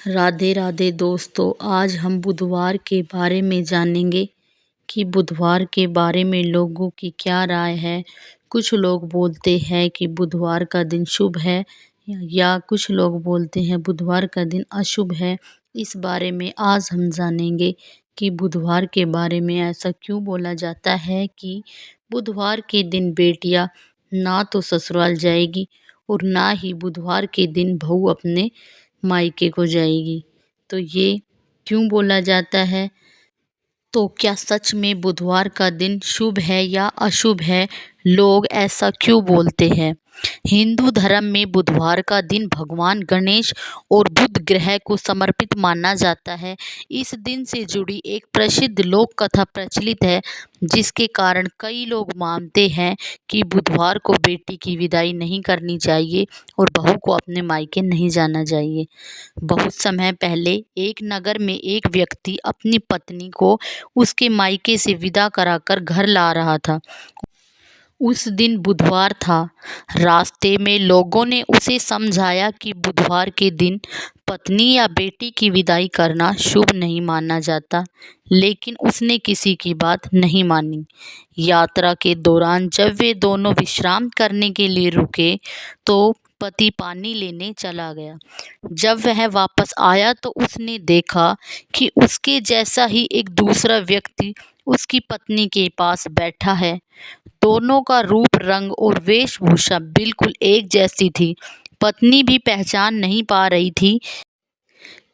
राधे राधे दोस्तों, आज हम बुधवार के बारे में जानेंगे कि बुधवार के बारे में लोगों की क्या राय है। कुछ लोग बोलते हैं कि बुधवार का दिन शुभ है या कुछ लोग बोलते हैं बुधवार का दिन अशुभ है। इस बारे में आज हम जानेंगे कि बुधवार के बारे में ऐसा क्यों बोला जाता है कि बुधवार के दिन बेटियां ना तो ससुराल जाएगी और ना ही बुधवार के दिन बहू अपने मायके को जाएगी। तो ये क्यों बोला जाता है? तो क्या सच में बुधवार का दिन शुभ है या अशुभ है? लोग ऐसा क्यों बोलते हैं? हिंदू धर्म में बुधवार का दिन भगवान गणेश और बुध ग्रह को समर्पित माना जाता है। इस दिन से जुड़ी एक प्रसिद्ध लोक कथा प्रचलित है, जिसके कारण कई लोग मानते हैं कि बुधवार को बेटी की विदाई नहीं करनी चाहिए और बहू को अपने मायके नहीं जाना चाहिए। बहुत समय पहले एक नगर में एक व्यक्ति अपनी पत्नी को उसके मायके से विदा कराकर घर ला रहा था। उस दिन बुधवार था। रास्ते में लोगों ने उसे समझाया कि बुधवार के दिन पत्नी या बेटी की विदाई करना शुभ नहीं माना जाता, लेकिन उसने किसी की बात नहीं मानी। यात्रा के दौरान जब वे दोनों विश्राम करने के लिए रुके, तो पति पानी लेने चला गया। जब वह वापस आया तो उसने देखा कि उसके जैसा ही एक दूसरा व्यक्ति उसकी पत्नी के पास बैठा है। दोनों का रूप, रंग और वेशभूषा बिल्कुल एक जैसी थी। पत्नी भी पहचान नहीं पा रही थी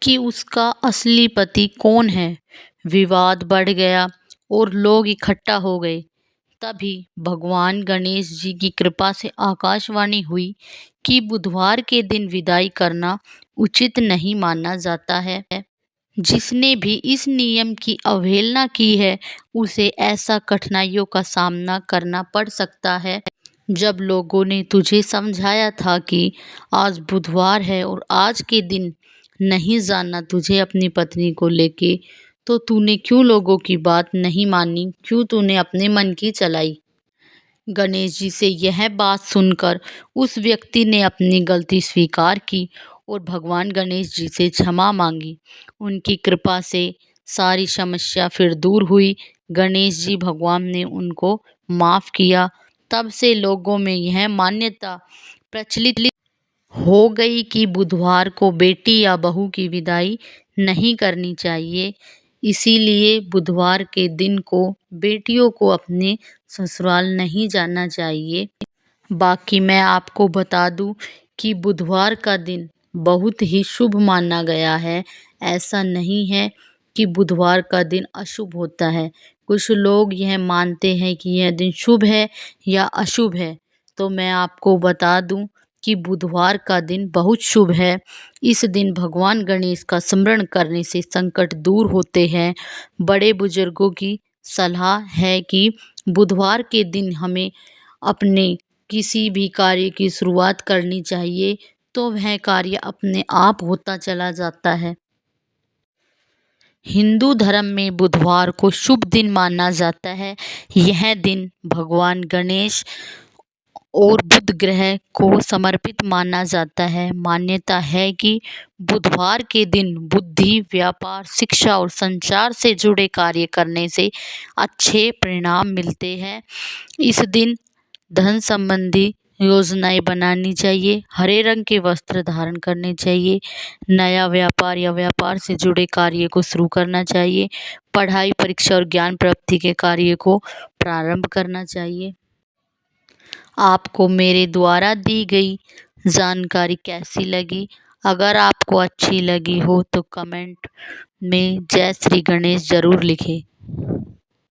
कि उसका असली पति कौन है। विवाद बढ़ गया और लोग इकट्ठा हो गए। तभी भगवान गणेश जी की कृपा से आकाशवाणी हुई कि बुधवार के दिन विदाई करना उचित नहीं माना जाता है। जिसने भी इस नियम की अवहेलना की है, उसे ऐसा कठिनाइयों का सामना करना पड़ सकता है। जब लोगों ने तुझे समझाया था कि आज बुधवार है और आज के दिन नहीं जाना तुझे अपनी पत्नी को लेके, तो तूने क्यों लोगों की बात नहीं मानी? क्यों तूने अपने मन की चलाई? गणेश जी से यह बात सुनकर उस व्यक्ति ने अपनी गलती स्वीकार की और भगवान गणेश जी से क्षमा मांगी। उनकी कृपा से सारी समस्या फिर दूर हुई। गणेश जी भगवान ने उनको माफ़ किया। तब से लोगों में यह मान्यता प्रचलित हो गई कि बुधवार को बेटी या बहू की विदाई नहीं करनी चाहिए। इसीलिए बुधवार के दिन को बेटियों को अपने ससुराल नहीं जाना चाहिए। बाकी मैं आपको बता दूं कि बुधवार का दिन बहुत ही शुभ माना गया है। ऐसा नहीं है कि बुधवार का दिन अशुभ होता है। कुछ लोग यह मानते हैं कि यह दिन शुभ है या अशुभ है। तो मैं आपको बता दूं कि बुधवार का दिन बहुत शुभ है। इस दिन भगवान गणेश का स्मरण करने से संकट दूर होते हैं। बड़े बुजुर्गों की सलाह है कि बुधवार के दिन हमें अपने किसी भी कार्य की शुरुआत करनी चाहिए, तो वह कार्य अपने आप होता चला जाता है। हिंदू धर्म में बुधवार को शुभ दिन माना जाता है। यह दिन भगवान गणेश और बुध ग्रह को समर्पित माना जाता है। मान्यता है कि बुधवार के दिन बुद्धि, व्यापार, शिक्षा और संचार से जुड़े कार्य करने से अच्छे परिणाम मिलते हैं। इस दिन धन संबंधी योजनाएं बनानी चाहिए। हरे रंग के वस्त्र धारण करने चाहिए। नया व्यापार या व्यापार से जुड़े कार्य को शुरू करना चाहिए। पढ़ाई, परीक्षा और ज्ञान प्राप्ति के कार्य को प्रारंभ करना चाहिए। आपको मेरे द्वारा दी गई जानकारी कैसी लगी? अगर आपको अच्छी लगी हो तो कमेंट में जय श्री गणेश ज़रूर लिखें।